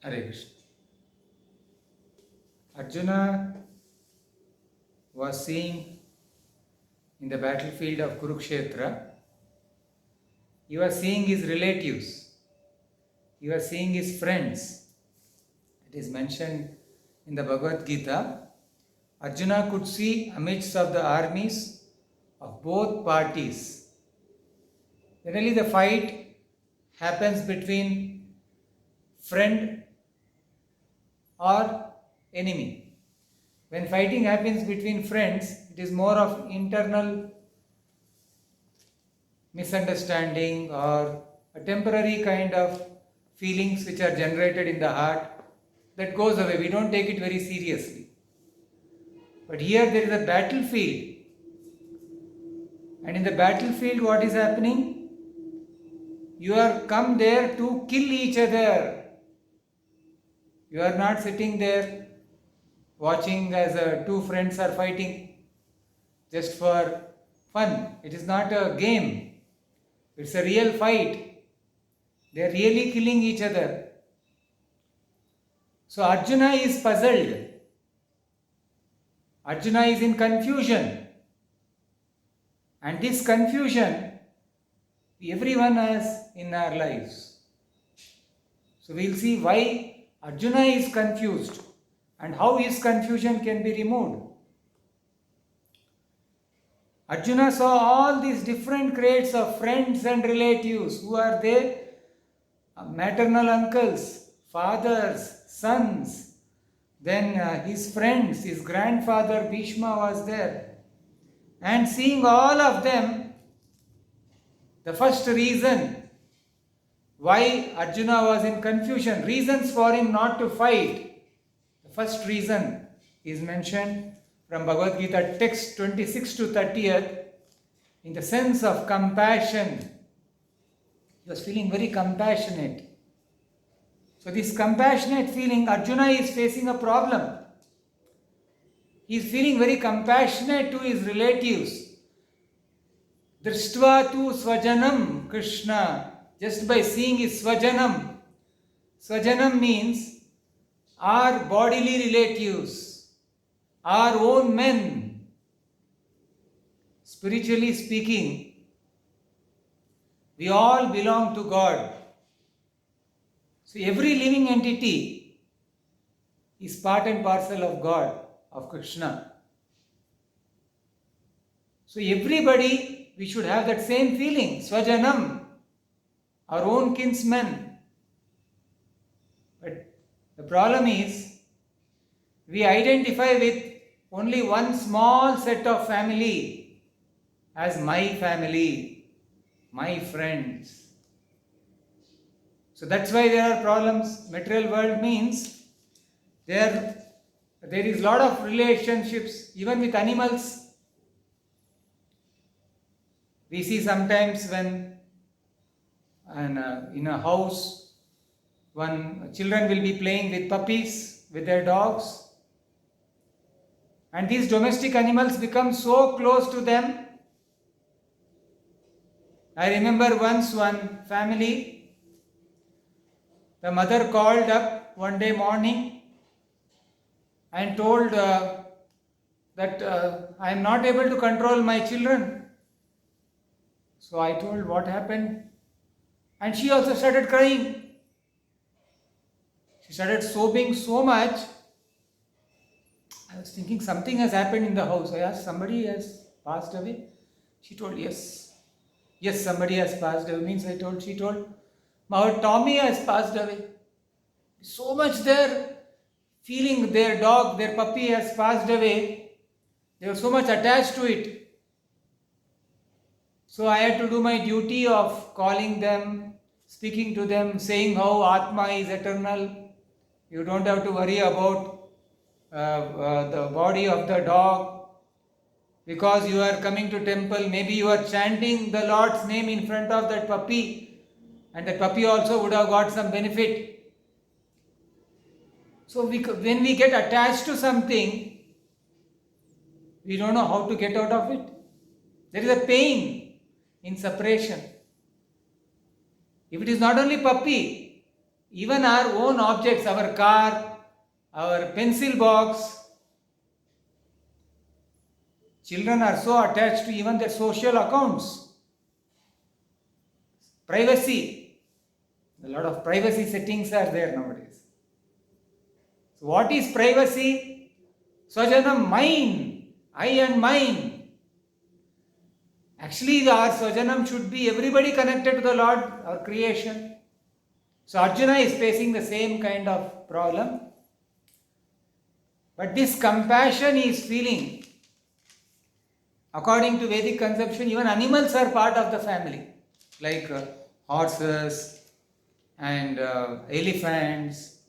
Hare Krishna. Arjuna was seeing in the battlefield of Kurukshetra, he was seeing his relatives, he was seeing his friends. It is mentioned in the Bhagavad Gita. Arjuna could see amidst of the armies of both parties. Generally, the fight happens between friend or enemy. When fighting happens between friends, it is more of internal misunderstanding or a temporary kind of feelings which are generated in the heart that goes away. We don't take it very seriously. But here there is a battlefield, and in the battlefield, what is happening? You are come there to kill each other. You are not sitting there watching as two friends are fighting just for fun. It is not a game, it's a real fight. They are really killing each other. So Arjuna is puzzled. Arjuna is in confusion. And this confusion, everyone has in our lives. So we'll see why Arjuna is confused and how his confusion can be removed. Arjuna saw all these different grades of friends and relatives. Who are they? Maternal uncles, fathers, sons. Then his friends, his grandfather Bhishma was there. And seeing all of them, the first reason why Arjuna was in confusion, reasons for him not to fight. The first reason is mentioned from Bhagavad Gita text 26 to 30th in the sense of compassion. He was feeling very compassionate. So this compassionate feeling, Arjuna is facing a problem. He is feeling very compassionate to his relatives. Drishtva tu swajanam Krishna. Just by seeing his swajanam. Swajanam means our bodily relatives, our own men. Spiritually speaking, we all belong to God. So every living entity is part and parcel of God, of Krishna. So everybody, we should have that same feeling, swajanam, our own kinsmen. But the problem is, we identify with only one small set of family as my family, my friends. So that's why there are problems. Material world means there is a lot of relationships, even with animals. We see sometimes when in a house, children will be playing with puppies, with their dogs. And these domestic animals become so close to them. I remember once one family, the mother called up one day morning and told that I am not able to control my children. So I told what happened, and she also started crying. She started sobbing so much. I was thinking something has happened in the house. I asked, somebody has passed away? She told, yes. Yes, somebody has passed away. Means she told, our Tommy has passed away. So much there, feeling their dog, their puppy has passed away. They were so much attached to it. So I had to do my duty of calling them, speaking to them, saying how Atma is eternal. You don't have to worry about the body of the dog. Because you are coming to temple, maybe you are chanting the Lord's name in front of that puppy, and that puppy also would have got some benefit. So when we get attached to something, we don't know how to get out of it. There is a pain in separation. If it is not only puppy, even our own objects, our car, our pencil box. Children are so attached to even their social accounts. Privacy. A lot of privacy settings are there nowadays. So what is privacy? Swajanam, mine, I and mine. Actually, our Swajanam should be everybody connected to the Lord, our creation. So Arjuna is facing the same kind of problem. But this compassion he is feeling. According to Vedic conception, even animals are part of the family, like horses and elephants.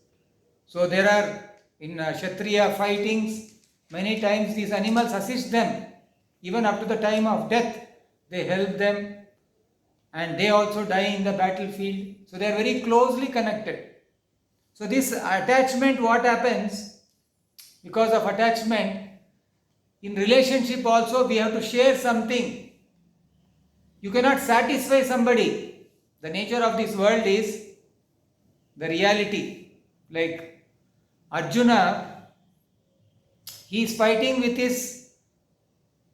So there are in Kshatriya fightings, many times these animals assist them. Even up to the time of death, they help them, and they also die in the battlefield. So they are very closely connected. So this attachment, what happens? Because of attachment, in relationship also we have to share something. You cannot satisfy somebody. The nature of this world is the reality. Like Arjuna, he is fighting with his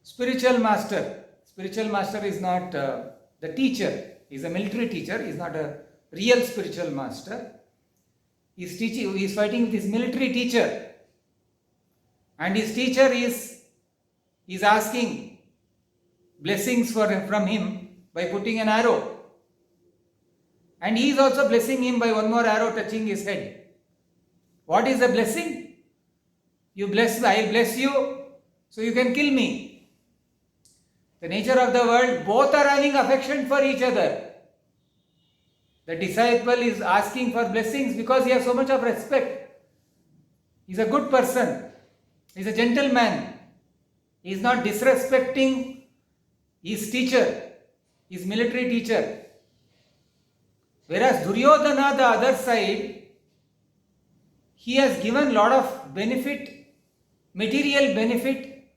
spiritual master. Spiritual master is not the teacher. He is a military teacher. He is not a real spiritual master. He is fighting with his military teacher. And his teacher is asking blessings from him by putting an arrow. And he is also blessing him by one more arrow touching his head. What is the blessing? You bless, I will bless you, so you can kill me. The nature of the world, both are having affection for each other. The disciple is asking for blessings because he has so much of respect. He is a good person. He is a gentleman. He is not disrespecting his teacher, his military teacher. Whereas Duryodhana, the other side, he has given lot of benefit, material benefit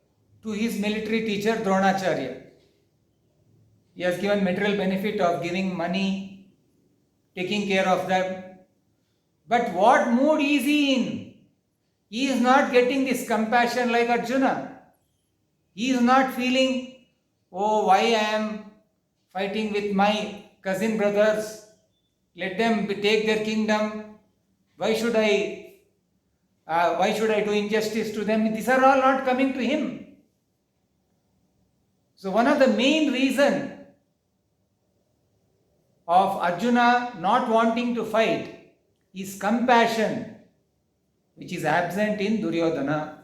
to his military teacher Dronacharya. He has given material benefit of giving money, taking care of them. But what mood is he in? He is not getting this compassion like Arjuna. He is not feeling, oh, why I am fighting with my cousin brothers? Let them take their kingdom. Why should I do injustice to them? These are all not coming to him. So one of the main reasons of Arjuna not wanting to fight is compassion, which is absent in Duryodhana.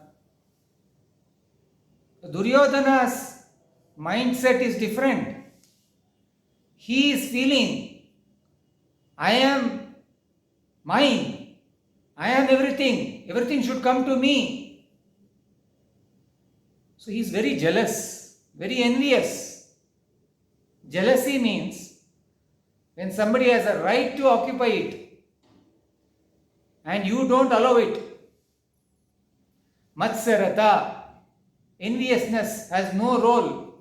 Duryodhana's mindset is different. He is feeling, I am mine, I am everything should come to me. So he is very jealous, very envious. Jealousy means when somebody has a right to occupy it and you don't allow it. Matsarata, enviousness, has no role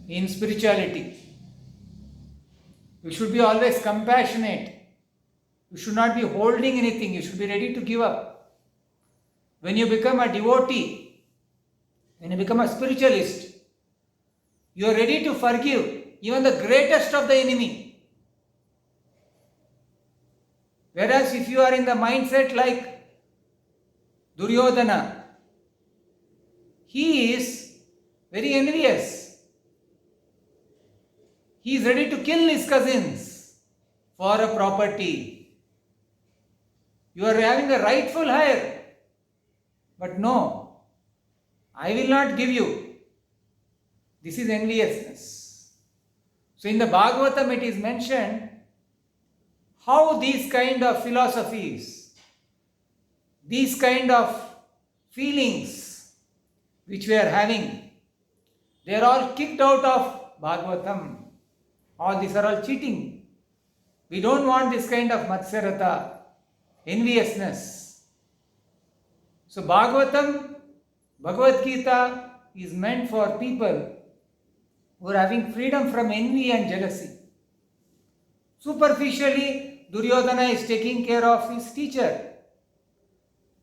in spirituality. You should be always compassionate. You should not be holding anything. You should be ready to give up. When you become a devotee, when you become a spiritualist, you are ready to forgive even the greatest of the enemy. Whereas if you are in the mindset like Duryodhana, he is very envious. He is ready to kill his cousins for a property. You are having a rightful heir. But no, I will not give you. This is enviousness. So in the Bhagavatam it is mentioned how these kind of philosophies, these kind of feelings which we are having, they are all kicked out of Bhagavatam. All these are all cheating. We don't want this kind of matsarata, enviousness. So Bhagavatam, Bhagavad Gita is meant for people who are having freedom from envy and jealousy. Superficially, Duryodhana is taking care of his teacher.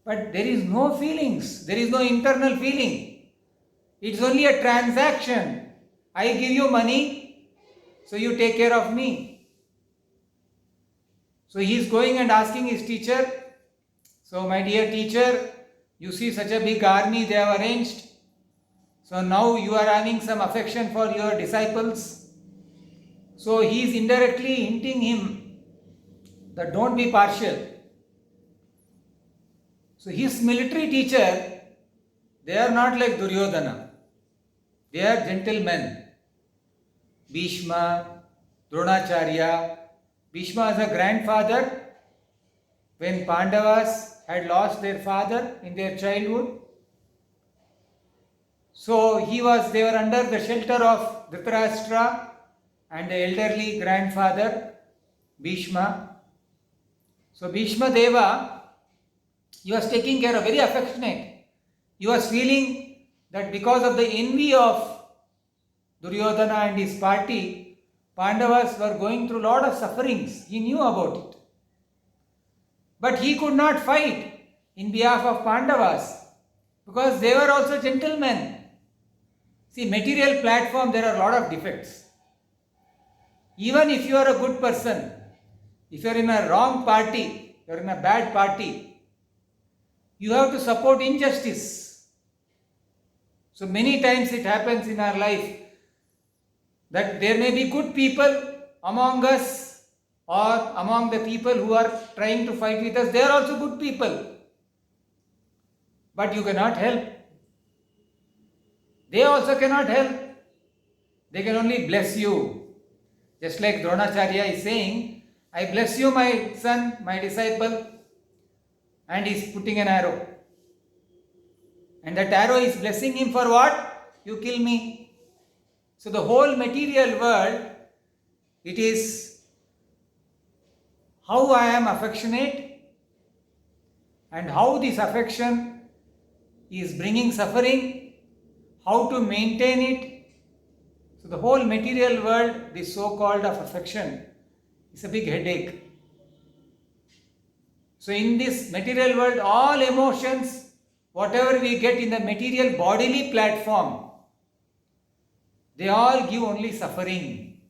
But there is no feelings, there is no internal feeling. It's only a transaction. I give you money, so you take care of me. So he is going and asking his teacher, so my dear teacher, you see such a big army they have arranged. So now you are having some affection for your disciples. So he is indirectly hinting him that don't be partial. So his military teacher, they are not like Duryodhana. They are gentlemen. Bhishma, Dronacharya. Bhishma is a grandfather. When Pandavas had lost their father in their childhood, so they were under the shelter of Dhritarashtra and the elderly grandfather Bhishma. So Bhishma Deva, he was taking care of, very affectionate. He was feeling that because of the envy of Duryodhana and his party, Pandavas were going through a lot of sufferings. He knew about it. But he could not fight in behalf of Pandavas because they were also gentlemen. See, material platform, there are a lot of defects. Even if you are a good person, if you are in a wrong party, you are in a bad party, you have to support injustice. So many times it happens in our life that there may be good people among us or among the people who are trying to fight with us. They are also good people. But you cannot help. They also cannot help. They can only bless you. Just like Dronacharya is saying, I bless you, my son, my disciple. And he is putting an arrow. And that arrow is blessing him for what? You kill me. So the whole material world, it is how I am affectionate and how this affection is bringing suffering, how to maintain it. So the whole material world, this so-called of affection, is a big headache. So in this material world, all emotions, whatever we get in the material bodily platform, they all give only suffering.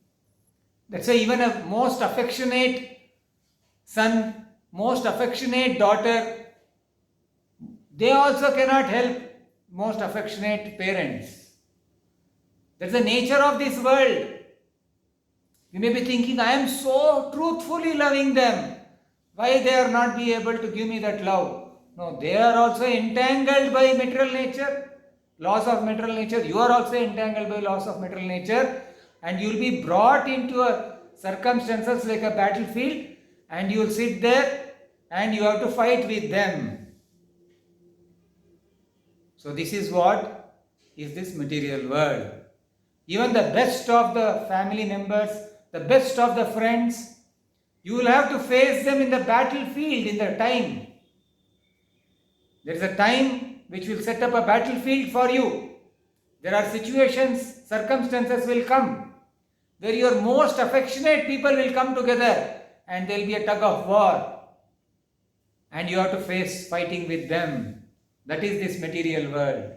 That's why even a most affectionate son, most affectionate daughter, they also cannot help most affectionate parents. That's the nature of this world. You may be thinking, I am so truthfully loving them. Why they are not be able to give me that love? No, they are also entangled by material nature, laws of material nature. You are also entangled by laws of material nature, and you will be brought into a circumstances like a battlefield, and you will sit there and you have to fight with them. So this is what is this material world. Even the best of the family members, the best of the friends, you will have to face them in the battlefield in the time. There is a time which will set up a battlefield for you. There are situations, circumstances will come where your most affectionate people will come together and there will be a tug of war. And you have to face fighting with them. That is this material world.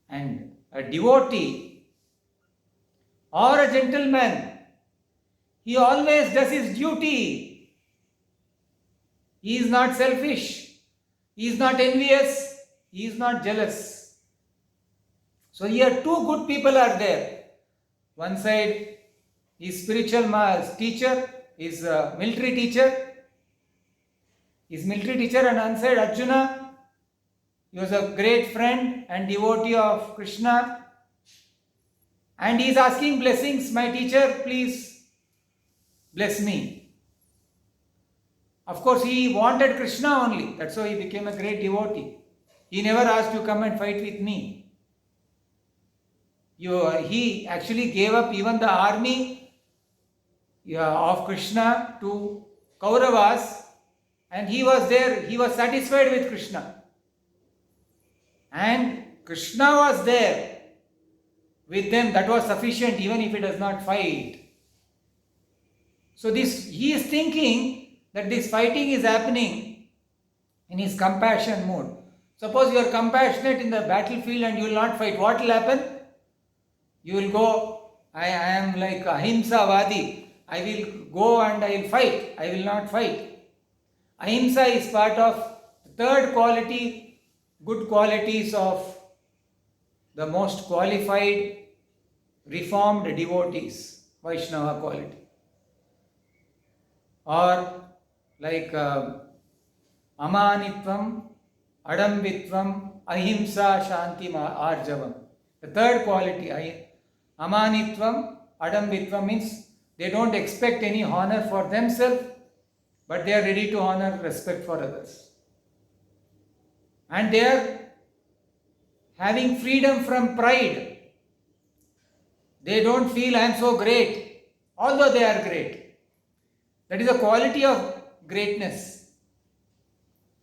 And a devotee or a gentleman, he always does his duty. He is not selfish. He is not envious. He is not jealous. So here two good people are there. One side is spiritual teacher, is military teacher. His military teacher, and one side Arjuna. He was a great friend and devotee of Krishna. And he is asking blessings. My teacher, please bless me. Of course, he wanted Krishna only. That's why he became a great devotee. He never asked to come and fight with me. He actually gave up even the army of Krishna to Kauravas, and he was there. He was satisfied with Krishna. And Krishna was there with them. That was sufficient even if he does not fight. So this, he is thinking that this fighting is happening in his compassion mood. Suppose you are compassionate in the battlefield and you will not fight, what will happen? You will go, I am like ahimsa vadi. I will go and I will fight. I will not fight. Ahimsa is part of the third quality, good qualities of the most qualified reformed devotees, Vaishnava quality. Or like amanitvam, adambitvam, ahimsa, shanti, arjavam. The third quality, amanitvam, adambitvam means they don't expect any honor for themselves, but they are ready to honor respect for others. And they are having freedom from pride. They don't feel I am so great, although they are great. That is a quality of greatness.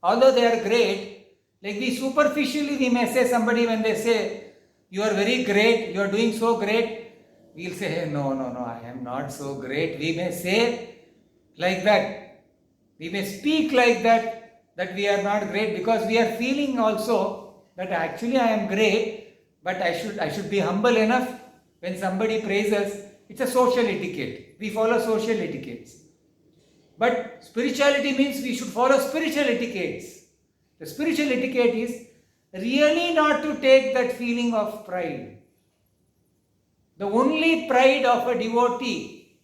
Although they are great, like we superficially we may say somebody when they say, you are very great, you are doing so great, we will say, hey, no, I am not so great. We may say like that. We may speak like that we are not great, because we are feeling also that actually I am great, but I should be humble enough. When somebody praises, it's a social etiquette. We follow social etiquettes. But spirituality means we should follow spiritual etiquettes. The spiritual etiquette is really not to take that feeling of pride. The only pride of a devotee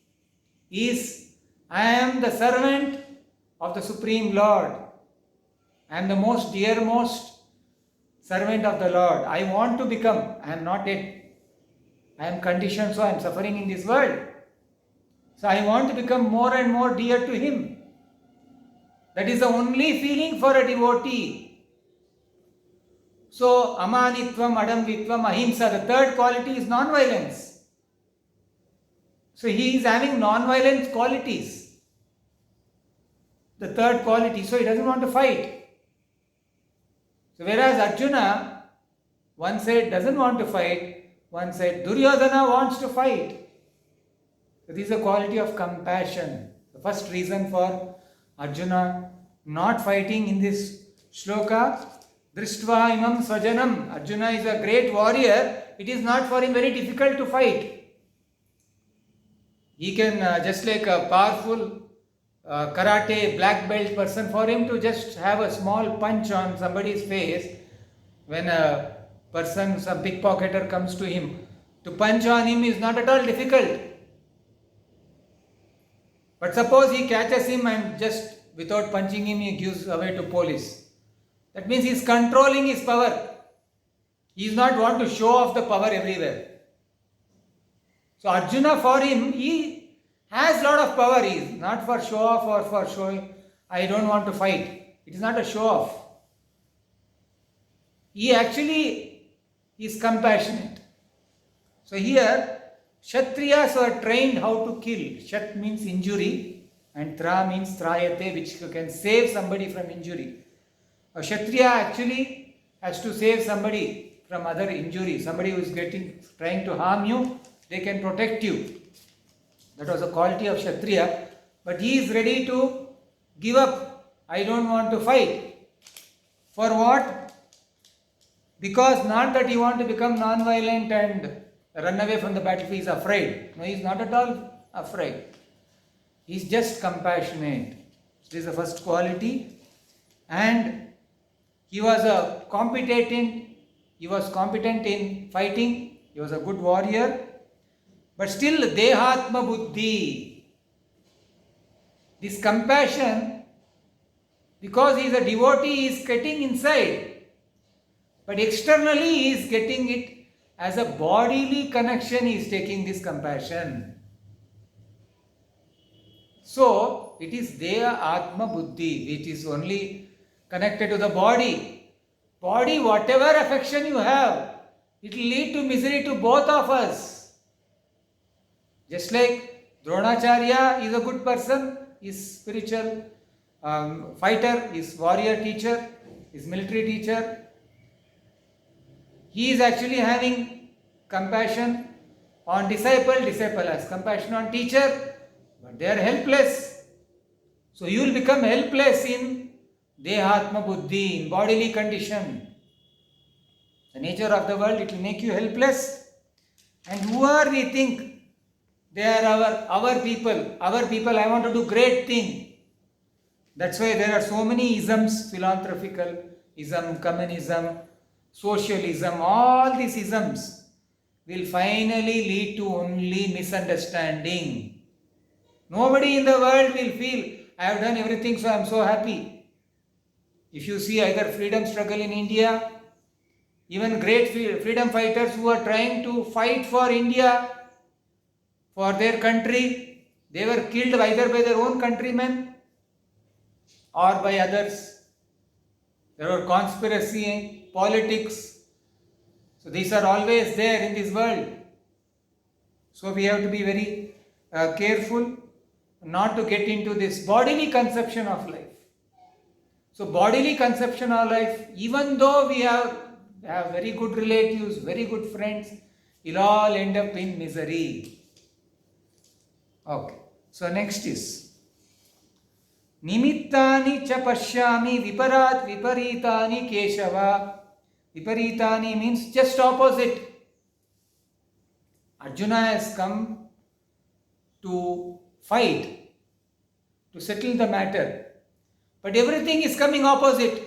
is, I am the servant of the Supreme Lord. I am the most dearmost servant of the Lord. I want to become, I am not yet. I am conditioned, so I am suffering in this world. So I want to become more and more dear to Him. That is the only feeling for a devotee. So amanitvam, adambitvam, ahimsa, the third quality is non-violence. So he is having non-violent qualities. The third quality, so he doesn't want to fight. So whereas Arjuna, one side doesn't want to fight, one side Duryodhana wants to fight. So this is a quality of compassion. The first reason for Arjuna not fighting in this shloka, Drishtva imam swajanam. Arjuna is a great warrior. It is not for him very difficult to fight. He can, just like a powerful karate black belt person, for him to just have a small punch on somebody's face, when a person, some pickpocketer comes to him, to punch on him is not at all difficult. But suppose he catches him and just without punching him he gives away to police. That means he is controlling his power. He does not want to show off the power everywhere. So Arjuna, for him, he has lot of power. He is not for show off or for showing, I don't want to fight. It is not a show off. He actually is compassionate. So here, Kshatriyas are trained how to kill. Shat means injury and Tra means Trayate, which can save somebody from injury. A Kshatriya actually has to save somebody from other injury. Somebody who is trying to harm you, they can protect you. That was a quality of Kshatriya. But he is ready to give up. I don't want to fight. For what? Because not that he wants to become non-violent and run away from the battlefield, he is afraid. No, he is not at all afraid. He is just compassionate. This is the first quality. And he was competent in fighting. He was a good warrior. But still, Dehatma Buddhi. This compassion, because he is a devotee, he is getting inside. But externally, he is getting it as a bodily connection, he is taking this compassion. So, it is Deha Atma Buddhi, which is only connected to the body. Body, whatever affection you have, it will lead to misery to both of us. Just like Dronacharya is a good person, is spiritual fighter, is warrior teacher, is military teacher. He is actually having compassion on disciple has compassion on teacher. but they are helpless. So you will become helpless in Dehatma Buddhi, in bodily condition. The nature of the world, it will make you helpless. And who are we think? They are our people. Our people, I want to do great thing. That's why there are so many isms, philanthropical ism, communism, socialism, all these isms will finally lead to only misunderstanding. Nobody in the world will feel, I have done everything so I am so happy. If you see either freedom struggle in India, even great freedom fighters who are trying to fight for India, for their country, they were killed either by their own countrymen or by others. There were conspiracy, politics. So these are always there in this world. So we have to be very careful not to get into this bodily conception of life. So bodily conception of life, even though we have very good relatives, very good friends, we'll all end up in misery. Okay. So next is Nimittani cha pashyami viparitani Keshava. Viparitani means just opposite. Arjuna has come to fight, to settle the matter. But everything is coming opposite.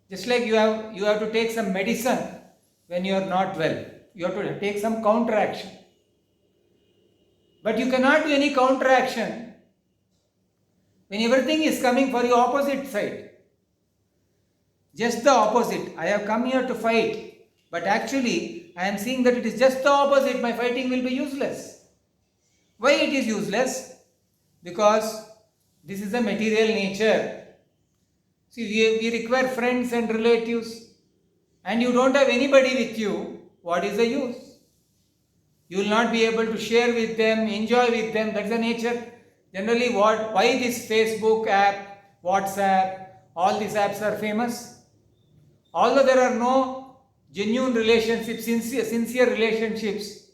Just like you have to take some medicine when you are not well. You have to take some counteraction. But you cannot do any counteraction when everything is coming for your opposite side. Just the opposite. I have come here to fight, but actually I am seeing that it is just the opposite. My fighting will be useless. Why it is useless? Because this is a material nature. See, we require friends and relatives, and you don't have anybody with you. What is the use? You will not be able to share with them, enjoy with them. That's the nature. Generally, why this Facebook app, WhatsApp, all these apps are famous? Although there are no genuine relationships, sincere relationships,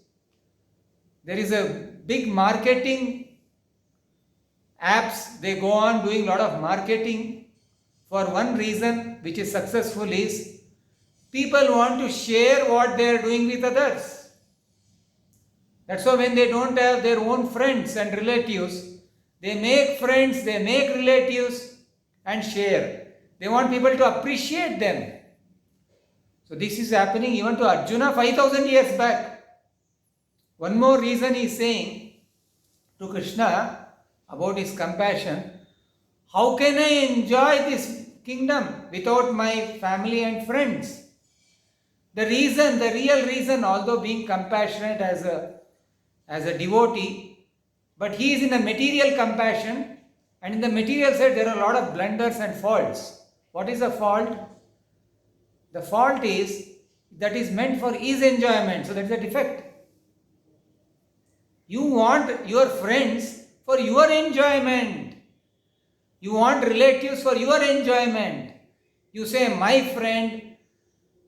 there is a big marketing apps. They go on doing a lot of marketing for one reason, which is successful, is people want to share what they are doing with others. That's why when they don't have their own friends and relatives, they make friends, they make relatives and share. They want people to appreciate them. So this is happening even to Arjuna 5000 years back. One more reason he is saying to Krishna about his compassion. How can I enjoy this kingdom without my family and friends? The real reason, although being compassionate as a devotee, but he is in a material compassion, and in the material side there are a lot of blunders and faults. What is the fault? The fault is that is meant for his enjoyment, so that is a defect. You want your friends for your enjoyment. You want relatives for your enjoyment. You say my friend,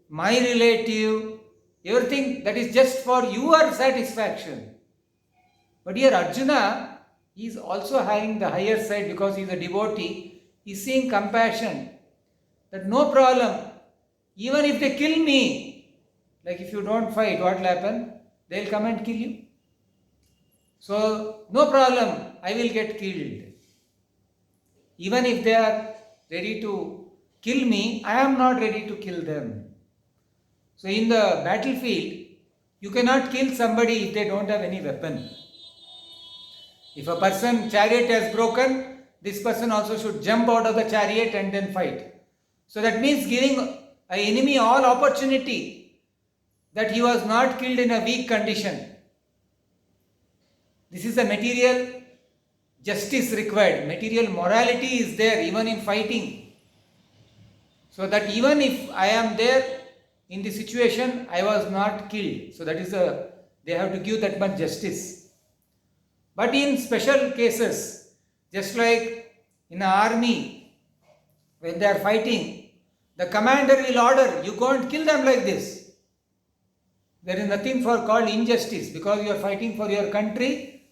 my relative, everything that is just for your satisfaction. But here Arjuna is also having the higher side because he is a devotee. He is seeing compassion. That no problem. Even if they kill me, like if you don't fight, what will happen? They will come and kill you. So no problem, I will get killed. Even if they are ready to kill me, I am not ready to kill them. So in the battlefield, you cannot kill somebody if they don't have any weapon. If a person's chariot has broken, this person also should jump out of the chariot and then fight. So that means giving an enemy all opportunity that he was not killed in a weak condition. This is the material justice required. Material morality is there even in fighting. So that even if I am there in the situation, I was not killed. So that is they have to give that much justice. But in special cases, just like in the army, when they are fighting, the commander will order, you go and kill them like this. There is nothing called injustice because you are fighting for your country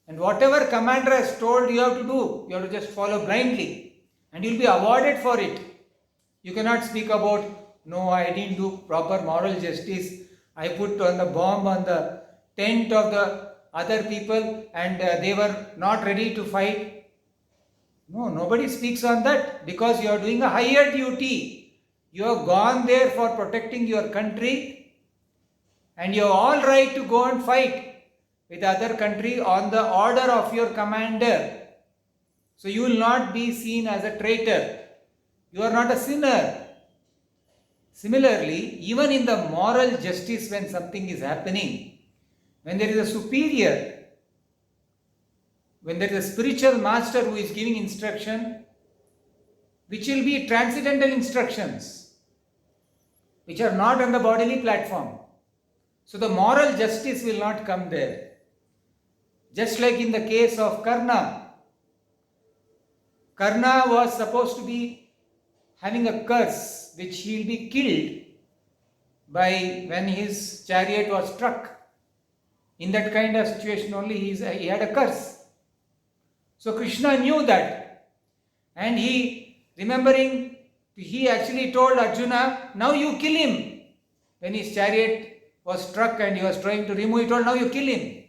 And whatever commander has told you have to do, you have to just follow blindly. And you'll be awarded for it. You cannot speak about, no, I didn't do proper moral justice. I put on the bomb on the tent of the other people and they were not ready to fight. No, nobody speaks on that because you are doing a higher duty. You have gone there for protecting your country and you have all right to go and fight with other country on the order of your commander. So you will not be seen as a traitor. You are not a sinner. Similarly, even in the moral justice, when something is happening, when there is a superior, when there is a spiritual master who is giving instruction, which will be transcendental instructions, which are not on the bodily platform. So the moral justice will not come there. Just like in the case of Karna. Karna was supposed to be having a curse which he will be killed by when his chariot was struck. In that kind of situation only he had a curse. So Krishna knew that, and he actually told Arjuna, now you kill him. When his chariot was struck and he was trying to remove, he told, now you kill him.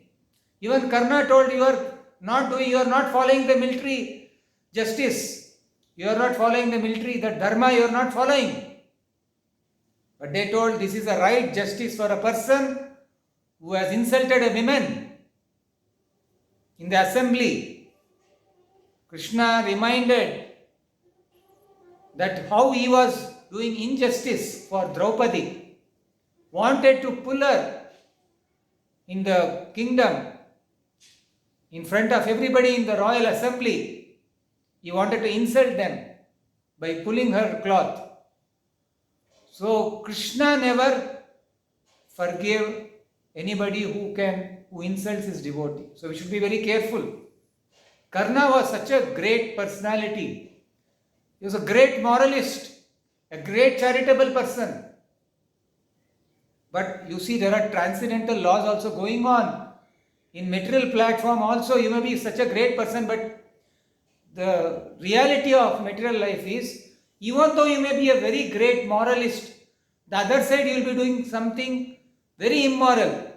Even Karna told, you are not following the military justice. You are not following the military, the dharma you are not following. But they told, this is a right justice for a person who has insulted a woman in the assembly. Krishna reminded that how he was doing injustice for Draupadi, wanted to pull her in the kingdom in front of everybody in the royal assembly. He wanted to insult them by pulling her cloth. So Krishna never forgave anybody who insults his devotee. So we should be very careful. Karna was such a great personality. He was a great moralist, a great charitable person. But you see, there are transcendental laws also going on. In material platform also, you may be such a great person, but the reality of material life is, even though you may be a very great moralist, the other side you will be doing something very immoral.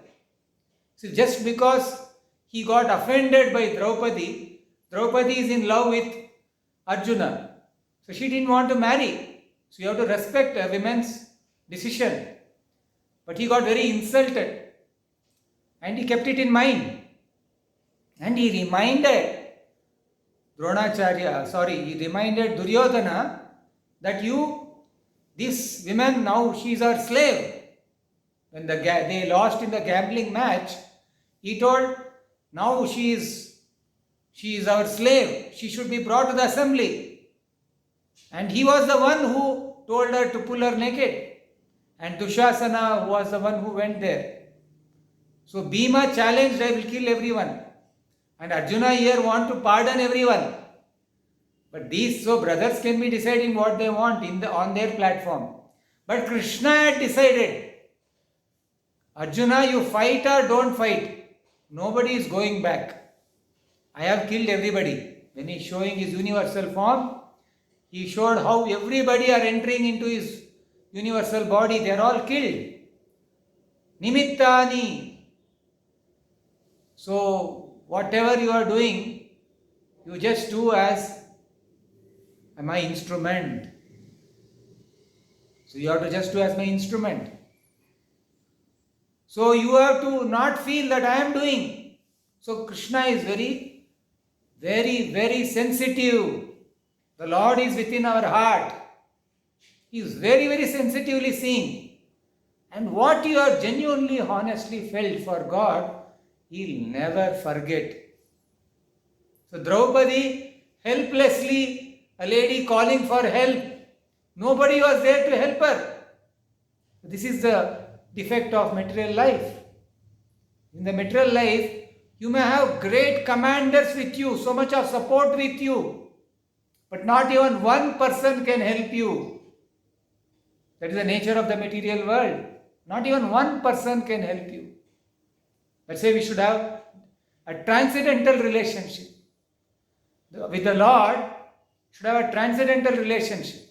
So just because he got offended by Draupadi, Draupadi is in love with Arjuna. So she didn't want to marry. So you have to respect a woman's decision. But he got very insulted. And he kept it in mind. And he reminded Duryodhana that this woman now, she is our slave. When they lost in the gambling match, he told, now she is our slave. She should be brought to the assembly. And he was the one who told her to pull her naked. And Dushasana was the one who went there. So Bhima challenged, I will kill everyone. And Arjuna here want to pardon everyone. But so brothers can be deciding what they want on their platform. But Krishna had decided, Arjuna, you fight or don't fight. Nobody is going back. I have killed everybody. When he is showing his universal form, he showed how everybody are entering into his universal body. They are all killed. Nimittani. So, whatever you are doing, you just do as my instrument. So, you have to just do as my instrument. So, you have to not feel that I am doing. So, Krishna is very, very, very sensitive. The Lord is within our heart. He is very, very sensitively seeing. And what you are genuinely, honestly felt for God, He will never forget. So Draupadi, helplessly, a lady calling for help. Nobody was there to help her. This is the defect of material life. In the material life, you may have great commanders with you, so much of support with you, but not even one person can help you. That is the nature of the material world. Not even one person can help you. Let's say we should have a transcendental relationship. With the Lord, should have a transcendental relationship.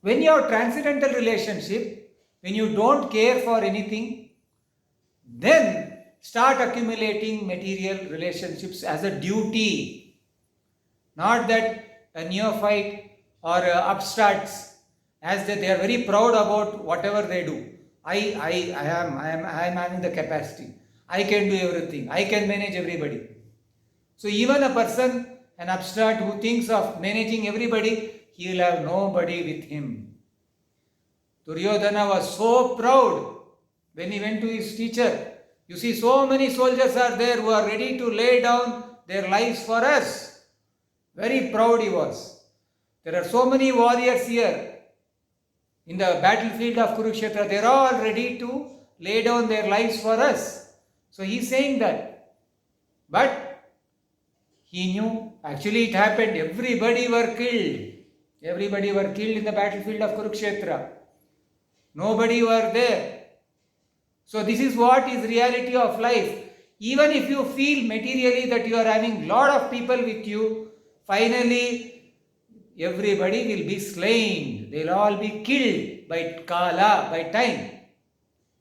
When you have transcendental relationship, when you don't care for anything, then start accumulating material relationships as a duty. Not that a neophyte or upstarts, as they are very proud about whatever they do. I am having the capacity. I can do everything. I can manage everybody. So even a person, an upstart who thinks of managing everybody, he will have nobody with him. Duryodhana was so proud when he went to his teacher. You see, so many soldiers are there who are ready to lay down their lives for us. Very proud he was. There are so many warriors here in the battlefield of Kurukshetra. They are all ready to lay down their lives for us. So he is saying that. But he knew, actually it happened, everybody were killed. Everybody were killed in the battlefield of Kurukshetra. Nobody were there. So this is what is reality of life. Even if you feel materially that you are having lot of people with you, finally everybody will be slain. They will all be killed by Kala, by time.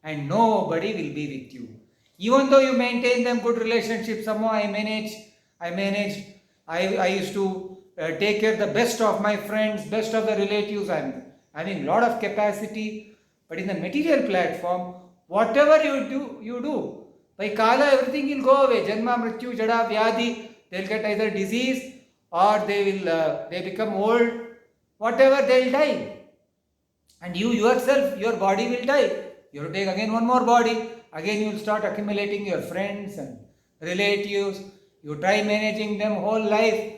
And nobody will be with you. Even though you maintain them good relationships, somehow I managed. I used to take care of the best of my friends, best of the relatives. I am having lot of capacity. But in the material platform, whatever you do. By Kala, everything will go away. Janma, Mrityu, Jada, Vyadhi. They will get either disease or they become old. Whatever, they will die. And you yourself, your body will die. You have to take again one more body. Again you will start accumulating your friends and relatives. You try managing them whole life.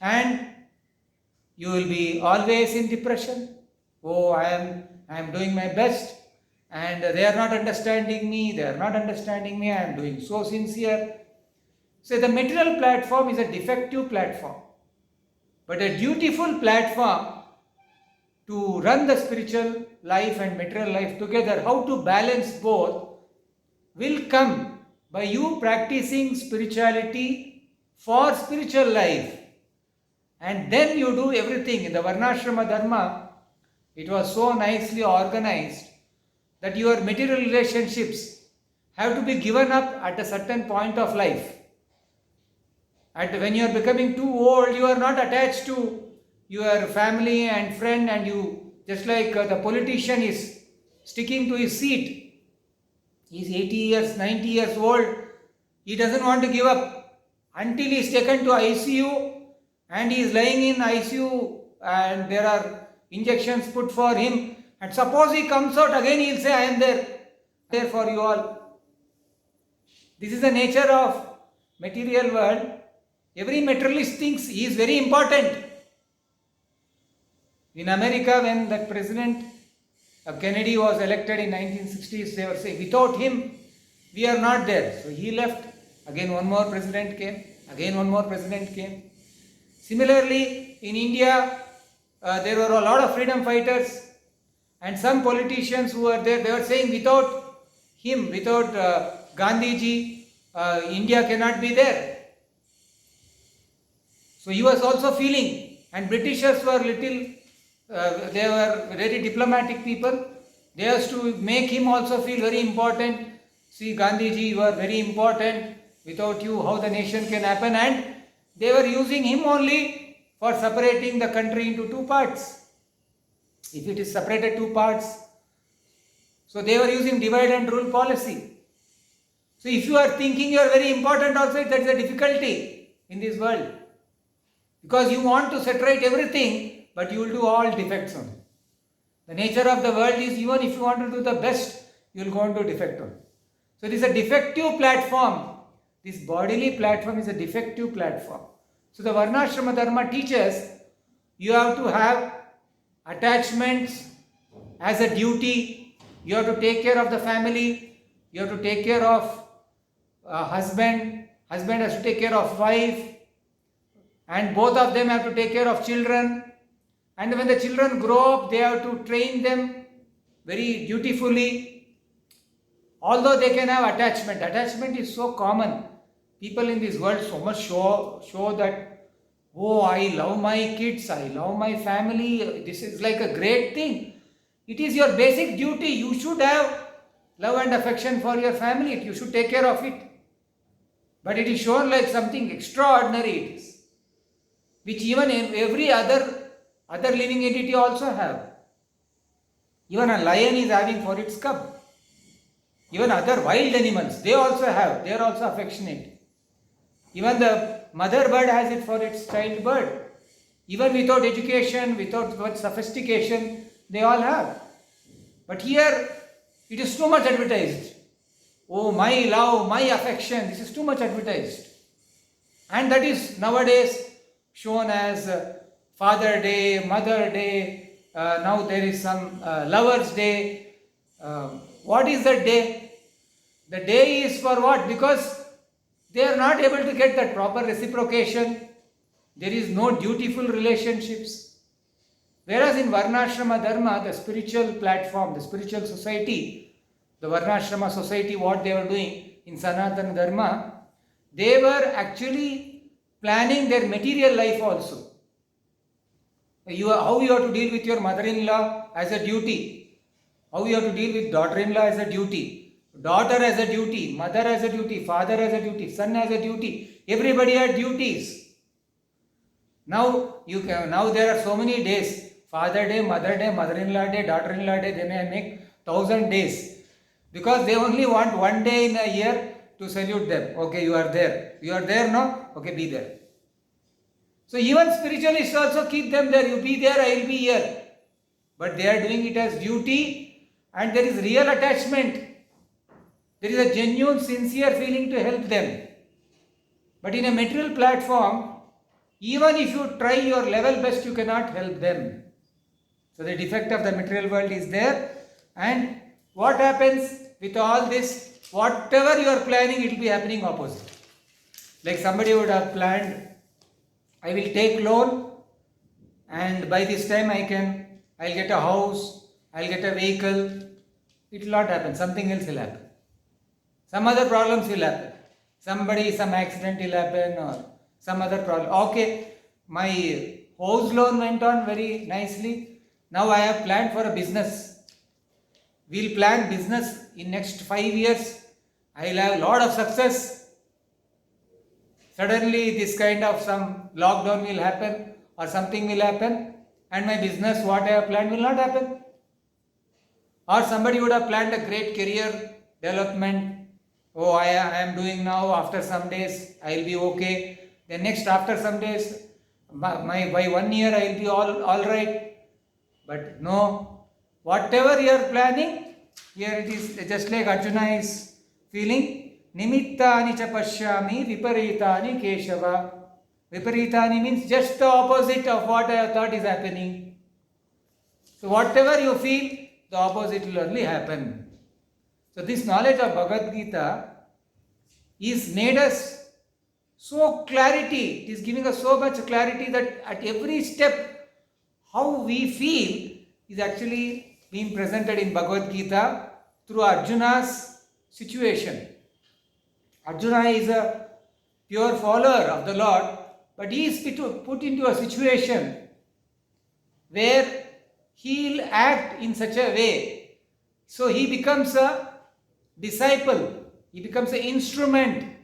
And you will be always in depression. Oh, I am doing my best. And they are not understanding me. I am doing so sincere. So the material platform is a defective platform. But a dutiful platform to run the spiritual life and material life together, how to balance both, will come by you practicing spirituality for spiritual life. And then you do everything. In the Varnashrama Dharma, it was so nicely organized that your material relationships have to be given up at a certain point of life. When you are becoming too old, you are not attached to your family and friend, and you, just like the politician is sticking to his seat. He is 80 years, 90 years old. He doesn't want to give up until he is taken to ICU and he is lying in ICU and there are injections put for him. And suppose he comes out again, he will say, I am there for you all. This is the nature of material world. Every materialist thinks he is very important. In America, when the president Kennedy was elected in 1960s, they were saying, without him, we are not there. So he left. Again one more president came. Similarly, in India, there were a lot of freedom fighters and some politicians who were there. They were saying, without him, without Gandhiji, India cannot be there. So he was also feeling, and Britishers were they were very diplomatic people. They used to make him also feel very important. See, Gandhiji, you are very important. Without you, how the nation can happen? And they were using him only for separating the country into two parts. If it is separated two parts, so they were using divide and rule policy. So if you are thinking you are very important also, that is a difficulty in this world. Because you want to separate everything, but you will do all defects only. The nature of the world is, even if you want to do the best, you will go into defect only. So it is a defective platform. This bodily platform is a defective platform. So the Varnashrama Dharma teaches you have to have attachments as a duty. You have to take care of the family. You have to take care of husband. Husband has to take care of wife. And both of them have to take care of children. And when the children grow up, they have to train them very dutifully. Although they can have attachment. Attachment is so common. people in this world so much show that, oh, I love my kids, I love my family, this is like a great thing. It is your basic duty. You should have love and affection for your family. You should take care of it. But it is shown like something extraordinary it is, which even every other living entity also have. Even a lion is having for its cub. Even other wild animals, they also have. They are also affectionate. Even the mother bird has it for its child bird. Even without education, without sophistication, they all have. But here, it is too much advertised. Oh, my love, my affection, this is too much advertised. And that is nowadays shown as Father Day, Mother Day, now there is some Lovers Day. What is that day? The day is for what? Because they are not able to get that proper reciprocation. There is no dutiful relationships. Whereas in Varnashrama Dharma, the spiritual platform, the spiritual society, the Varnashrama society, what they were doing in Sanatana Dharma, they were actually planning their material life also. How you have to deal with your mother-in-law as a duty. How you have to deal with daughter-in-law as a duty. Daughter as a duty. Mother as a duty. Father as a duty. Son as a duty. Everybody had duties. Now there are so many days. Father Day, Mother Day, Mother-in-law Day, Daughter-in-law Day. They may make 1,000 days. Because they only want one day in a year to salute them. Okay, you are there. You are there now? Okay, be there. So even spiritualists also keep them there. You be there, I will be here. But they are doing it as duty, and there is real attachment. There is a genuine, sincere feeling to help them. But in a material platform, even if you try your level best, you cannot help them. So the defect of the material world is there. And what happens with all this? Whatever you are planning, it will be happening opposite. Like somebody would have planned, I will take loan, and by this time I'll get a house, I'll get a vehicle. It will not happen. Something else will happen. Some other problems will happen. Some accident will happen, or some other problem. Okay, my house loan went on very nicely. Now I have planned for a business. We'll plan business in next 5 years. I'll have a lot of success. Suddenly this kind of some lockdown will happen or something will happen, and my business, what I have planned, will not happen. Or somebody would have planned a great career development. Oh, I am doing now, after some days I will be okay. Then next, after some days, by 1 year I will be all right. But no, whatever you are planning, here it is just like Arjuna is feeling. Nimittani cha pashyami viparitani keshava. Viparitani means just the opposite of what I thought is happening. So whatever you feel, the opposite will only happen. So this knowledge of Bhagavad Gita is made us so clarity. It is giving us so much clarity that at every step, how we feel is actually being presented in Bhagavad Gita through Arjuna's situation. Arjuna is a pure follower of the Lord, but he is put into a situation where he will act in such a way. So he becomes a disciple, he becomes an instrument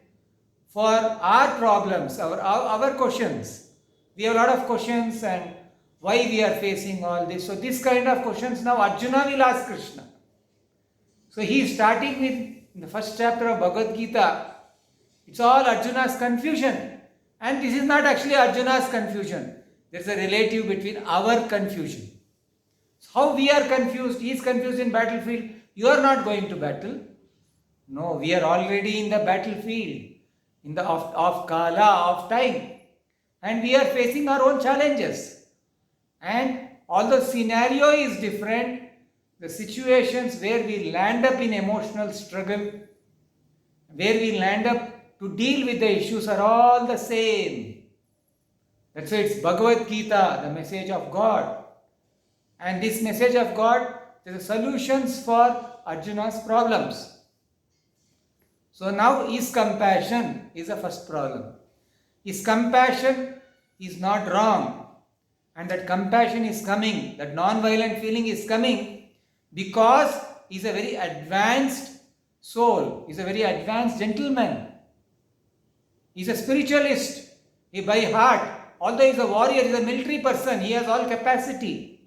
for our problems, our questions. We have a lot of questions, and why we are facing all this. So this kind of questions now Arjuna will ask Krishna. So he is starting with, in the first chapter of Bhagavad Gita, it's all Arjuna's confusion. And this is not actually Arjuna's confusion. There is a relative between our confusion. So how we are confused, he is confused in battlefield. You are not going to battle. No, we are already in the battlefield, in the of kala, of time. And we are facing our own challenges. And although scenario is different, the situations where we land up in emotional struggle, where we land up to deal with the issues, are all the same. That's why it's Bhagavad Gita, the message of God. And this message of God, there are solutions for Arjuna's problems. So now his compassion is the first problem. His compassion is not wrong, and that compassion is coming, that non-violent feeling is coming because he is a very advanced soul, he is a very advanced gentleman, he is a spiritualist, he by heart, although he is a warrior, he is a military person, he has all capacity.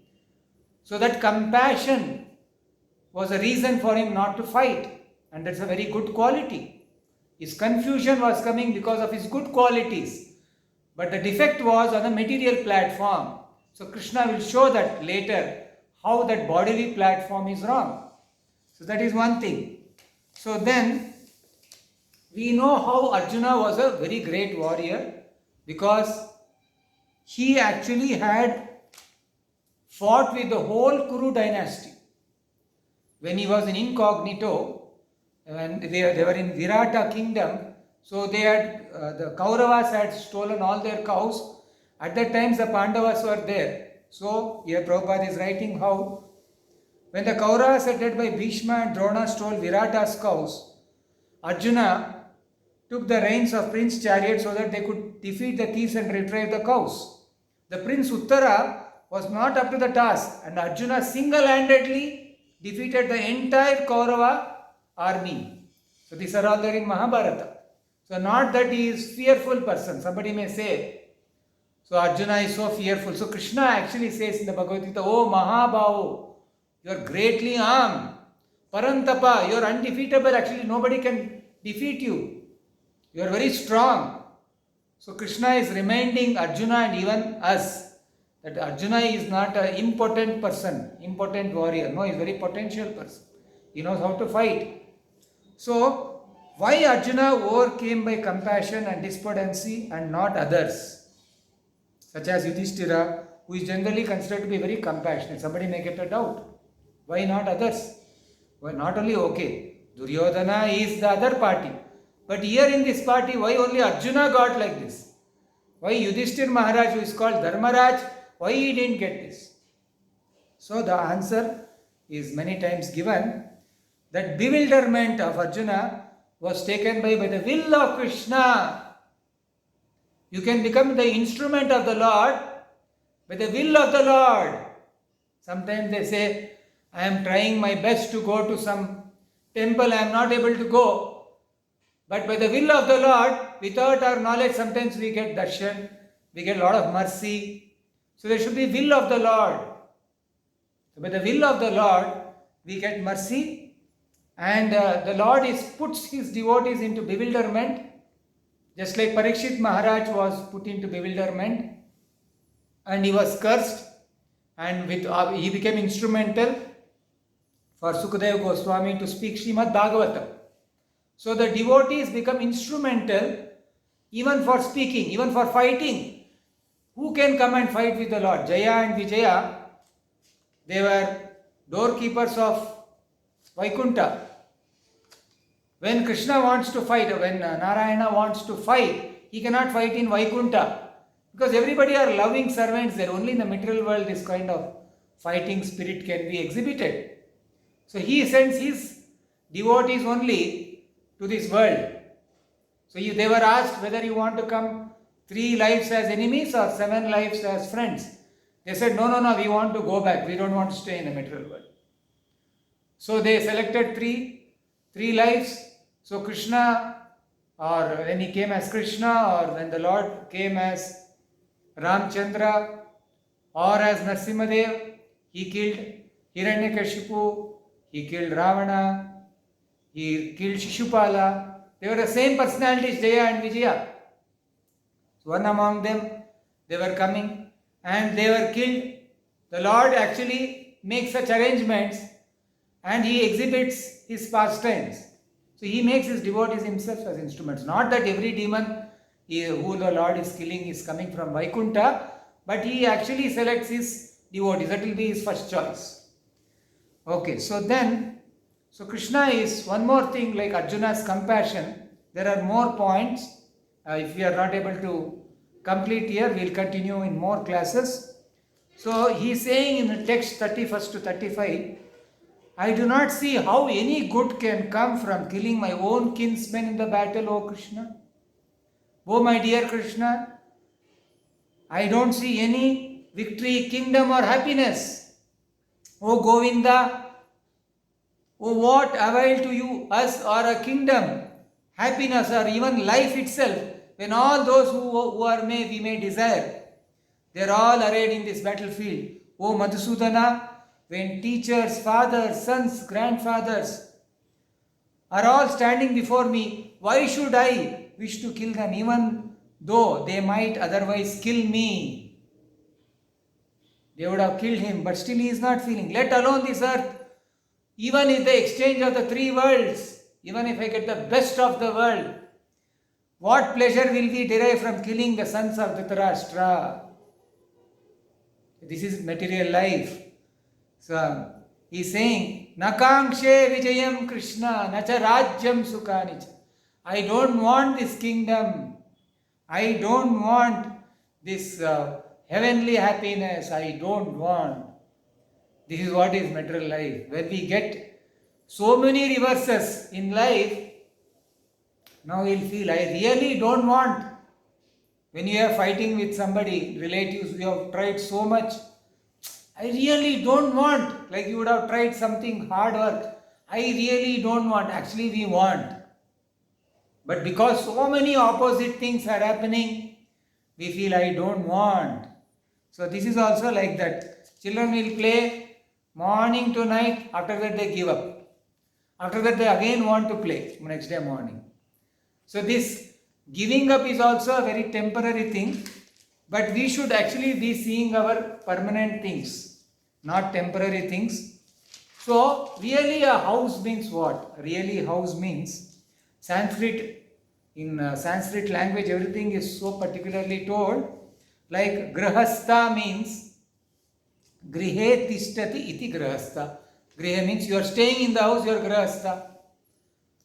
So that compassion was a reason for him not to fight, and that's a very good quality. His confusion was coming because of his good qualities, but the defect was on the material platform. So Krishna will show that later, how that bodily platform is wrong. So that is one thing. So then we know how Arjuna was a very great warrior, because he actually had fought with the whole Kuru dynasty. When he was in incognito, when they were in Virata kingdom, so they had the Kauravas had stolen all their cows. At that time the Pandavas were there. So here Prabhupada is writing how when the Kauravas headed by Bhishma and Drona stole Virata's cows, Arjuna took the reins of Prince Chariot so that they could defeat the thieves and retrieve the cows. The Prince Uttara was not up to the task, and Arjuna single-handedly defeated the entire Kaurava army. So these are all there in Mahabharata. So not that he is fearful person. Somebody may say, so Arjuna is so fearful. So Krishna actually says in the Bhagavad Gita, oh Mahabhavo, you are greatly armed. Parantapa, you are undefeatable. Actually nobody can defeat you. You are very strong. So Krishna is reminding Arjuna and even us that Arjuna is not an impotent person, impotent warrior. No, he is a very potential person. He knows how to fight. So why Arjuna overcame by compassion and despondency and not others? Such as Yudhishthira, who is generally considered to be very compassionate. Somebody may get a doubt. Why not others? Why not only Duryodhana is the other party. But here in this party, why only Arjuna got like this? Why Yudhishthir Maharaj, who is called Dharmaraj, why he didn't get this? So the answer is many times given, that bewilderment of Arjuna was taken by the will of Krishna. You can become the instrument of the Lord by the will of the Lord. Sometimes they say, I am trying my best to go to some temple, I am not able to go. But by the will of the Lord, without our knowledge, sometimes we get darshan, we get a lot of mercy. So there should be will of the Lord. So by the will of the Lord, we get mercy, and the Lord puts his devotees into bewilderment, just like Parikshit Maharaj was put into bewilderment, and he was cursed, and he became instrumental for Sukadeva Goswami to speak Srimad Bhagavatam. So the devotees become instrumental even for speaking, even for fighting. Who can come and fight with the Lord? Jaya and Vijaya, they were doorkeepers of Vaikuntha. When Krishna wants to fight, or when Narayana wants to fight, he cannot fight in Vaikuntha, because everybody are loving servants there. Only in the material world this kind of fighting spirit can be exhibited. So he sends his devotees only to this world. So they were asked whether you want to come 3 lives as enemies or 7 lives as friends. They said, no, we want to go back. We don't want to stay in the material world. So they selected three lives. So Krishna, or when he came as Krishna, or when the Lord came as Ramchandra, or as Narsimhadev, he killed Hiranyakashipu, he killed Ravana, he killed Shishupala. They were the same personalities, Jaya and Vijaya. So one among them, they were coming and they were killed. The Lord actually makes such arrangements and he exhibits his pastimes. So he makes his devotees himself as instruments. Not that every demon who the Lord is killing is coming from Vaikuntha, but he actually selects his devotees. That will be his first choice. Okay, so Krishna is one more thing like Arjuna's compassion. There are more points. If we are not able to complete here, we will continue in more classes. So he is saying in the text 31st to 35, I do not see how any good can come from killing my own kinsmen in the battle, O Krishna. O my dear Krishna, I don't see any victory, kingdom or happiness. O Govinda, oh, what avail to you, us or a kingdom, happiness or even life itself, when all those we may desire, they are all arrayed in this battlefield. O Madhusudana, when teachers, fathers, sons, grandfathers are all standing before me, why should I wish to kill them, even though they might otherwise kill me? They would have killed him, but still he is not feeling. Let alone this earth. Even in the exchange of the three worlds, even if I get the best of the world, what pleasure will we derive from killing the sons of Dhritarashtra? This is material life. So he is saying, Nakankshe Vijayam Krishna, Nacha Rajyam Sukanicha. I don't want this kingdom. I don't want this heavenly happiness. I don't want. This is what is material life. When we get so many reverses in life, now we'll feel, I really don't want. When you are fighting with somebody, relatives, you have tried so much. I really don't want. Like you would have tried something hard work. I really don't want. Actually, we want. But because so many opposite things are happening, we feel I don't want. So this is also like that. Children will play morning to night, after that they give up. After that they again want to play next day morning. So this giving up is also a very temporary thing, but we should actually be seeing our permanent things, not temporary things. So really a house means what? Really house means Sanskrit, in Sanskrit language everything is so particularly told, like grahastha means Grihe tishtati iti grahastha. Grihe means you are staying in the house, you are grahastha.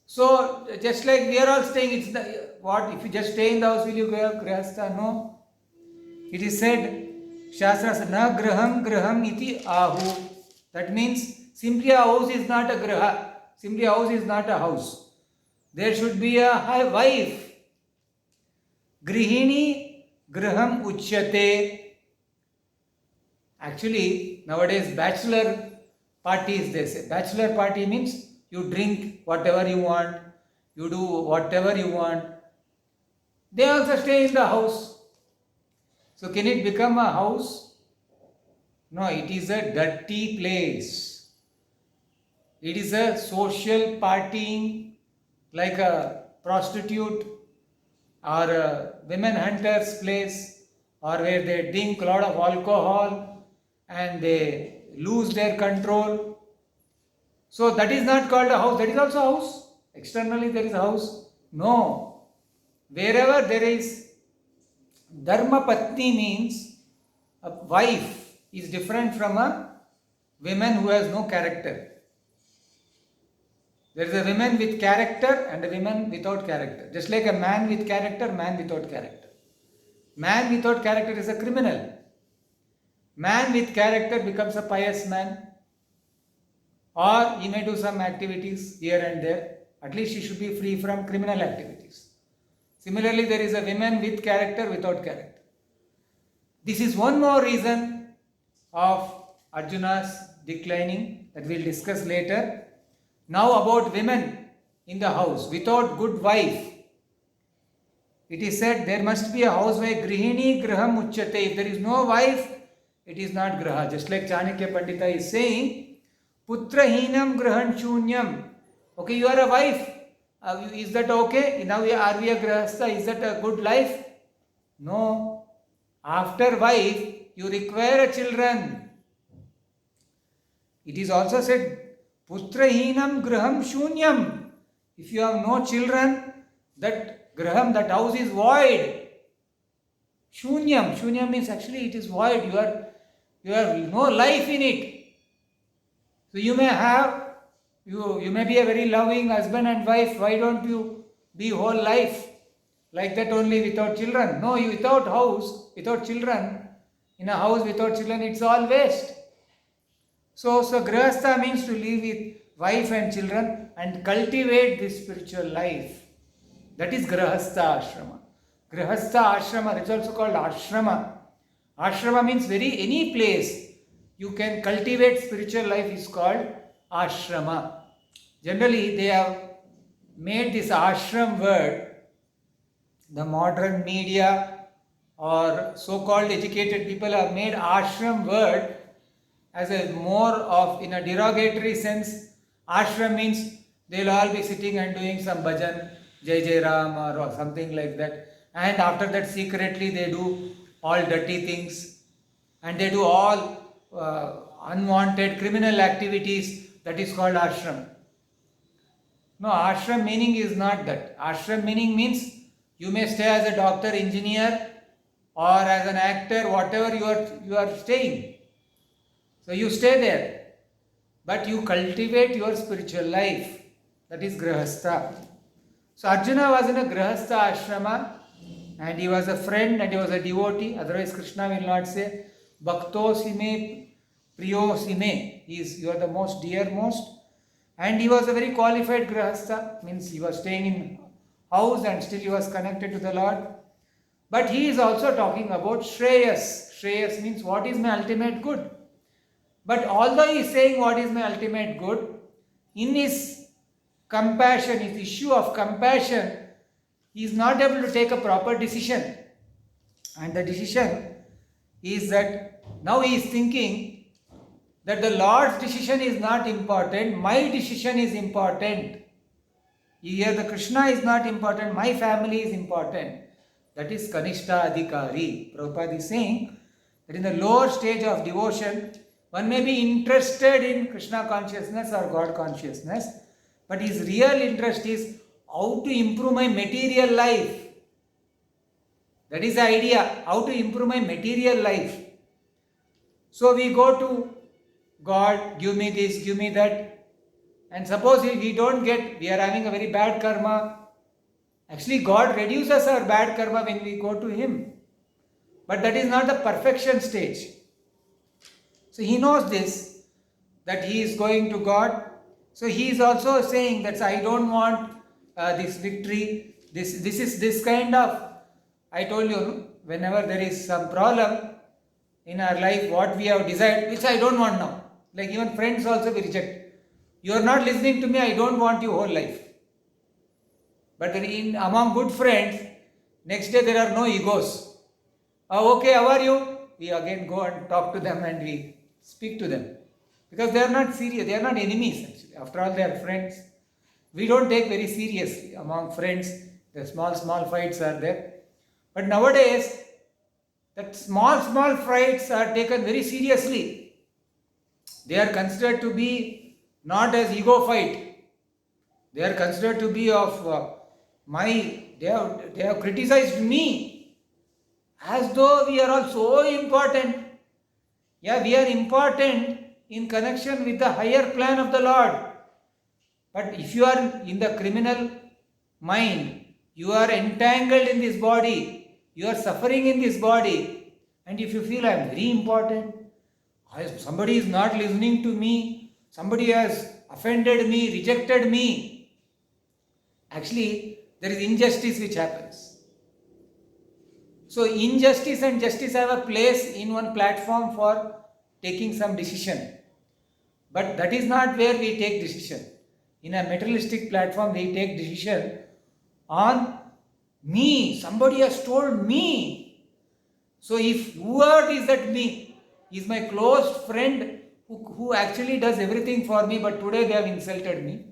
So just like we are all staying, it's the what? If you just stay in the house, will you go grahastha? No. It is said, Shastra says, na graham graham iti ahu. That means simply a house is not a graha. Simply a house is not a house. There should be a wife. Grihini graham uchyate. Actually, nowadays bachelor parties, they say. Bachelor party means you drink whatever you want, you do whatever you want. They also stay in the house. So can it become a house? No, it is a dirty place. It is a social partying, like a prostitute or a women hunters place, or where they drink a lot of alcohol and they lose their control. So that is not called a house. That is also a house. Externally there is a house. No. Wherever there is Dharma Patni means a wife is different from a woman who has no character. There is a woman with character and a woman without character. Just like a man with character, man without character. Man without character is a criminal. Man with character becomes a pious man. Or he may do some activities here and there. At least he should be free from criminal activities. Similarly, there is a woman with character, without character. This is one more reason of Arjuna's declining that we will discuss later. Now about women in the house without good wife. It is said there must be a housewife. Grihini graham uchyate. If there is no wife, it is not graha. Just like Chanakya Pandita is saying, Putrahinam grahan shunyam. Okay, you are a wife. Is that okay? Now are we a grahastha? Is that a good life? No. After wife, you require a children. It is also said, Putrahinam graham shunyam. If you have no children, that graham, that house is void. Shunyam. Shunyam means actually it is void. You have no life in it. So you may have, you may be a very loving husband and wife. Why don't you be whole life like that only without children? No, you without house, without children, in a house without children, it's all waste. So Grihastha means to live with wife and children and cultivate this spiritual life. That is Grihastha Ashrama. Grihastha Ashrama, it is also called Ashrama. Ashrama means any place you can cultivate spiritual life is called Ashrama. Generally, they have made this ashram word, the modern media or so-called educated people have made ashram word as a more of in a derogatory sense. Ashram means they'll all be sitting and doing some bhajan, Jai Jai Ram or something like that. And after that secretly they do all dirty things and they do all unwanted criminal activities. That is called ashram. No, ashram meaning is not that. Ashram meaning means you may stay as a doctor, engineer or as an actor, whatever you are staying. So you stay there, but you cultivate your spiritual life. That is Grihastha. So Arjuna was in a Grihastha ashrama and he was a friend and he was a devotee. Otherwise Krishna will not say Bhakto Sime Priyo Sime. You are the most dearmost. And he was a very qualified Grihastha, means he was staying in house and still he was connected to the Lord. But he is also talking about Shreyas. Shreyas means what is my ultimate good. But although he is saying what is my ultimate good, in his compassion, his issue of compassion, he is not able to take a proper decision. And the decision is that now he is thinking that the Lord's decision is not important, my decision is important. Here the Krishna is not important, my family is important. That is Kanishta Adhikari. Prabhupada is saying that in the lower stage of devotion, one may be interested in Krishna consciousness or God consciousness, but his real interest is how to improve my material life. That is the idea, how to improve my material life. So we go to God, give me this, give me that. And suppose we don't get, we are having a very bad karma. Actually, God reduces our bad karma when we go to Him. But that is not the perfection stage. So he knows this, that he is going to God. So he is also saying that I don't want this victory. This is this kind of, I told you, whenever there is some problem in our life, what we have desired, which I don't want now. Like even friends also we reject. You are not listening to me, I don't want you whole life. But among good friends, next day there are no egos. Okay, how are you? We again go and talk to them and we speak to them. Because they are not serious, they are not enemies actually. After all, they are friends. We don't take very seriously among friends. The small fights are there. But nowadays, that small fights are taken very seriously. They are considered to be not as ego fight. They are considered to be of they have criticized me as though we are all so important. Yeah, we are important in connection with the higher plan of the Lord. But if you are in the criminal mind, you are entangled in this body, you are suffering in this body, and if you feel I am very important, somebody is not listening to me, somebody has offended me, rejected me, actually there is injustice which happens. So injustice and justice have a place in one platform for taking some decision. But that is not where we take decision. In a materialistic platform, we take decision on me. Somebody has told me. So if whoever is that me is my close friend who actually does everything for me, but today they have insulted me.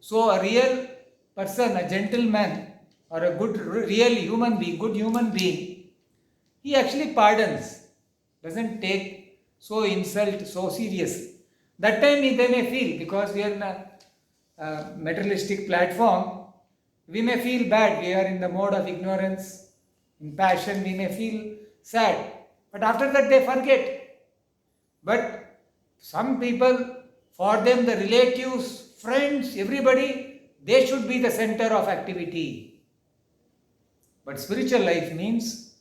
So a real person, a gentleman, or a good, real human being, good human being, he actually pardons, doesn't take insult so seriously. That time they may feel, because we are in a materialistic platform, we may feel bad, we are in the mode of ignorance, in passion, we may feel sad. But after that they forget. But some people, for them the relatives, friends, everybody, they should be the center of activity. But spiritual life means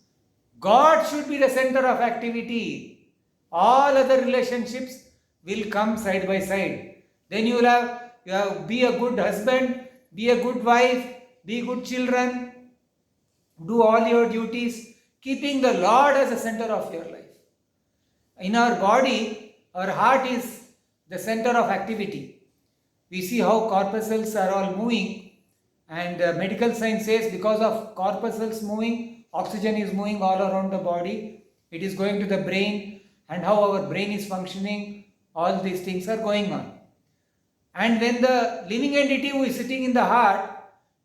God should be the center of activity. All other relationships will come side by side. Then you have be a good husband, be a good wife, be good children, do all your duties, keeping the Lord as the center of your life. In our body, our heart is the center of activity. We see how corpuscles are all moving, and medical science says because of corpuscles moving, oxygen is moving all around the body, it is going to the brain, and how our brain is functioning, all these things are going on. And when the living entity who is sitting in the heart,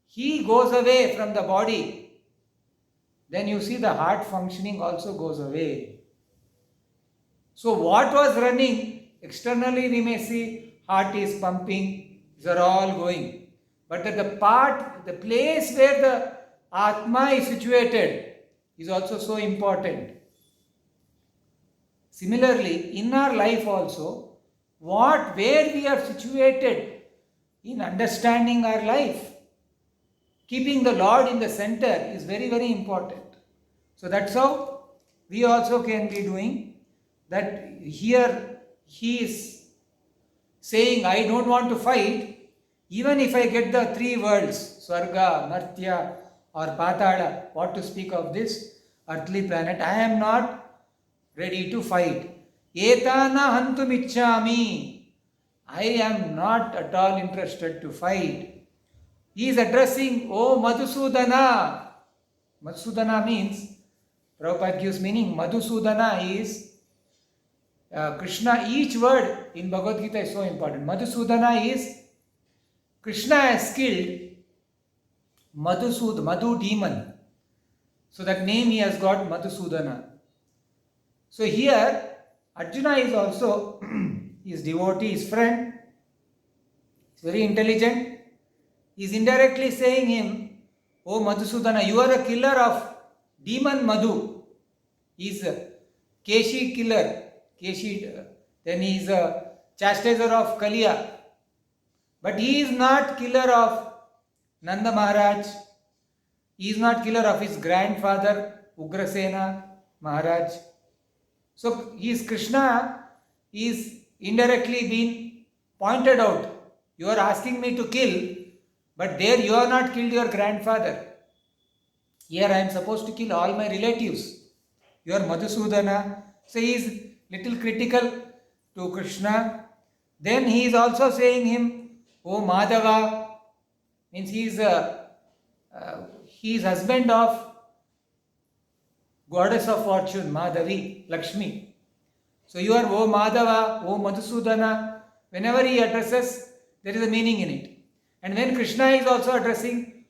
he goes away from the body, then you see the heart functioning also goes away. So what was running, externally we may see heart is pumping, these are all going. But at the place where the Atma is situated is also so important. Similarly, in our life also, where we are situated in understanding our life, keeping the Lord in the center is very, very important. So that's how we also can be doing. That here he is saying, I don't want to fight, even if I get the three worlds, Swarga, Martya or Patala, what to speak of this earthly planet, I am not ready to fight. Etana hantum ichchami, I am not at all interested to fight. He is addressing, oh Madhusudana. Madhusudana means, Prabhupada gives meaning, Madhusudana is Krishna. Each word in Bhagavad Gita is so important. Madhusudana is, Krishna has killed Madhu demon. So that name he has got, Madhusudana. So here, Arjuna is also his devotee, his friend. He's very intelligent. He is indirectly saying him, oh Madhusudana, you are a killer of demon Madhu. He is a Keshi killer. Then he is a chastiser of Kaliya. But he is not killer of Nanda Maharaj. He is not killer of his grandfather Ugrasena Maharaj. So his Krishna is indirectly being pointed out. You are asking me to kill, but there you have not killed your grandfather. Here I am supposed to kill all my relatives. You are Madhusudana. So he is little critical to Krishna. Then he is also saying him, oh Madhava, means he is husband of goddess of fortune, Madhavi, Lakshmi. So you are oh Madhava, oh Madhusudana. Whenever he addresses, there is a meaning in it. And when Krishna is also addressing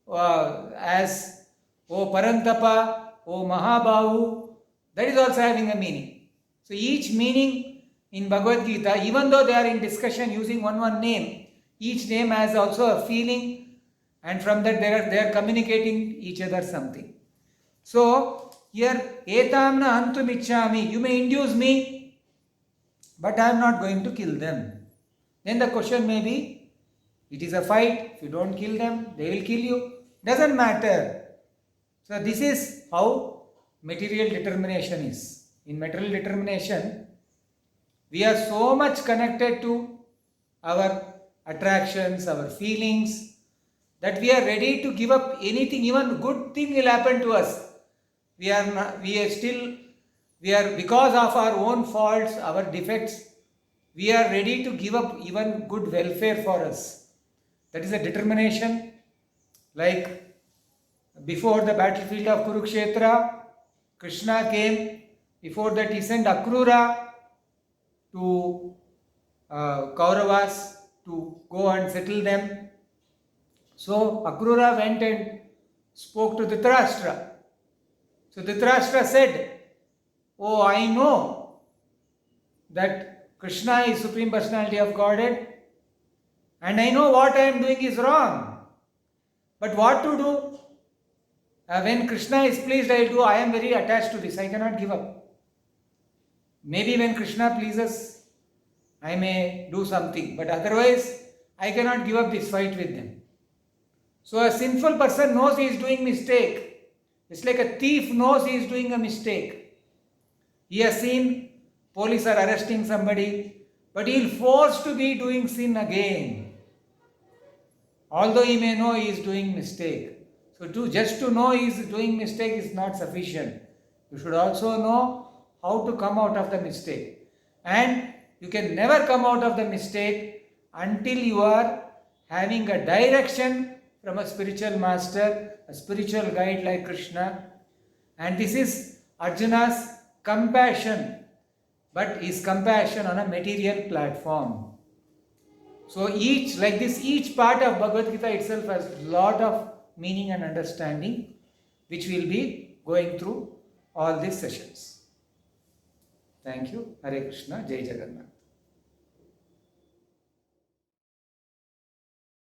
as oh Parantapa, oh Mahabahu, that is also having a meaning. So each meaning in Bhagavad Gita, even though they are in discussion using one name, each name has also a feeling, and from that they are communicating each other something. So here, etamna hantum ichchami, you may induce me, but I am not going to kill them. Then the question may be, it is a fight, if you don't kill them, they will kill you. Doesn't matter. So this is how material determination is. In material determination, we are so much connected to our attractions, our feelings, that we are ready to give up anything, even good thing will happen to us. Because of our own faults, our defects, we are ready to give up even good welfare for us. That is a determination. Like before the battlefield of Kurukshetra, Krishna came. Before that he sent Akrura to Kauravas to go and settle them. So Akrura went and spoke to Dhritarashtra. So Dhritarashtra said, oh, I know that Krishna is Supreme Personality of Godhead, and I know what I am doing is wrong. But what to do? When Krishna is pleased, I will do. I am very attached to this. I cannot give up. Maybe when Krishna pleases, I may do something. But otherwise, I cannot give up this fight with them. So a sinful person knows he is doing mistake. It's like a thief knows he is doing a mistake. He has seen police are arresting somebody, but he will force to be doing sin again. Although he may know he is doing mistake. So just to know he is doing mistake is not sufficient. You should also know how to come out of the mistake. And you can never come out of the mistake until you are having a direction from a spiritual master, a spiritual guide like Krishna. And this is Arjuna's compassion, but his compassion on a material platform. So each part of Bhagavad Gita itself has a lot of meaning and understanding, which we will be going through all these sessions. Thank you. Hare Krishna. Jai Jagannath.